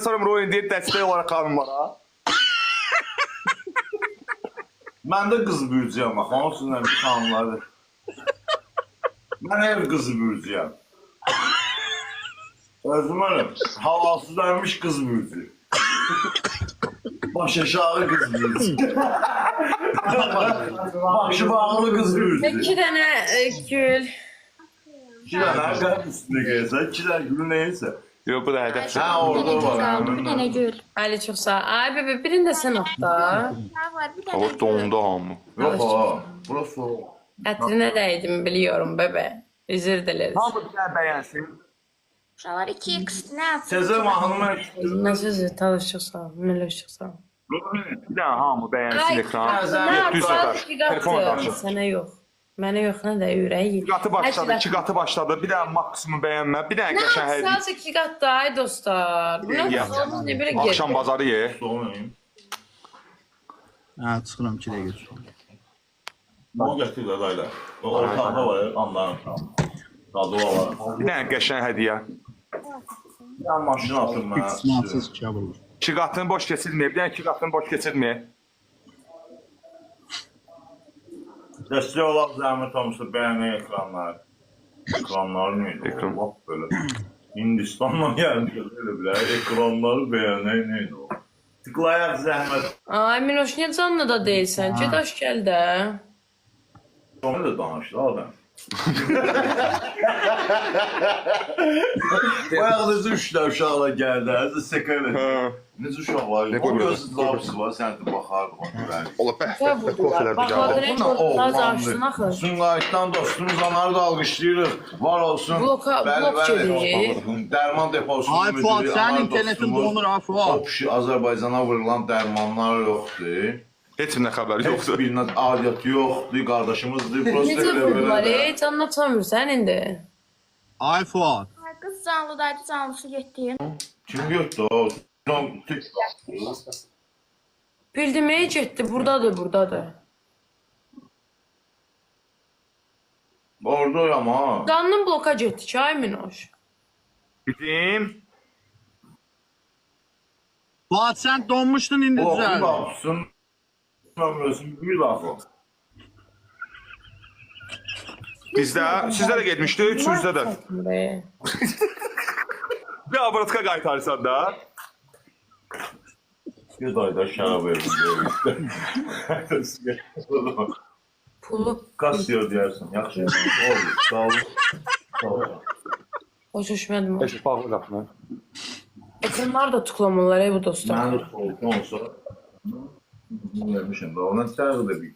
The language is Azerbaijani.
Sonra Roy diye dəstək olaraq xanımlara. Mən də qız bürcüyəm, bax, onun üstündən bir xanımları. Mən ev qızı bürcüyəm. Özüm ölüm, halasızlarmış qız bürcü. Baş aşağı qız bürcü. Başı bağlı qız bürcü. 2 dənə gül. 2 dənə qəlb üstünə gəlsə, 2 dənə gülü neysə. Yox, bu da hədəf. Hə, orada var. Bir dənə gül. Ali çox sağ. Ay bebe, birini də sən at da. Var, bir dənə O gül. dondu hamı. Yox, ha, burası soğuk. Ətrinə dəydim, biliyorum bebe. Üzr dileriz. Hamı bir dənə bəyənsin. Uşaqlar 2x nə atsın? Sezem hanıma eşitdim. Nə sözü, Talış çox sağ. Mələk çox sağ. Bir dənə hamı bəyənsin ekran. Nə Düz yapar? atar. Telefona qarşı. Sənə yox. Mənə yox, nə də ürəyi. 2 qatı başladı, 2 qatı başladı. Bir dənə maksimum bəyənmə, bir dənə Nə qəşəng hədiyyə. yapsaz 2 qatda, ay dostlar. Bu nə qızımız ne biri Axşam gedir. bazarı ye. Soğuyum. Ha, çıxıram 2 dəqiqə sonra. O gətir də dayla. O ortaqda var ya, anlarım. Dadı var. Bir dənə qəşəng hədiyyə. Ya maşın atım mən. İsmansız kabul. 2 qatını boş keçirməyib, bir dənə 2 qatını boş keçirməyib. Dəstək olaq zəhmət olmuşsa bəyənək ekranları. Ekranları neydi? Ekran. Bak böyle. Hindistan'dan geldi öyle bile. Ekranları bəyənək neydi o? Tıklayaq zəhmət. Ay Miloş, niyə canlı da deyilsən? Get hoş gəl də. Onu da danışdı adam. Bayağı necə 3 də uşaqla gəldi, necə sekələ. Necə uşaq var? Ne O qoyuyor? gözü lapsı var, sən də baxardın ona görərik. Ola bəh. Nə vurdular? Baxladın, heç ortaz açdın axı. Sumqayıtdan dostumuz anarı da alqışlayırıq. Var olsun. Blok gedir. Dərman deposunun Ay Fuat, sənin internetin donur ha Fuat. Azərbaycana vurulan dərmanlar yoxdur. Heç bir nə xəbər Heç yoxdur. birinə adiyyatı yoxdur, qardaşımızdır. Necə vurdular? Heç anlatamırsan indi. Ay Fuat. Ay, qız canlıdaydı, canlısı getdi. Kim yoxdur o? Bildim, heç etdi. Buradadır, buradadır. Orada ama. Canlı bloka getdi ki, ay Miloş. Bizim Fuat sən donmuşdun indi O düzəldin. lapsın. Ömrüsün bir lafı. bizdə, sizdə də getmişdi, üçünüzdə də. Buraya. Bir abaratka qaytarsan da. Bir ayda şərab verin. Pulu. Kasiyo deyərsin, yaxşı. Olur, sağ olun. Sağ olun. O düşmədim. Eşit bağlı qapını. Ekranlar da tıklamırlar ey bu dostlar. Mən də soğuk olsa. Vermişim. Ona tərzi də bir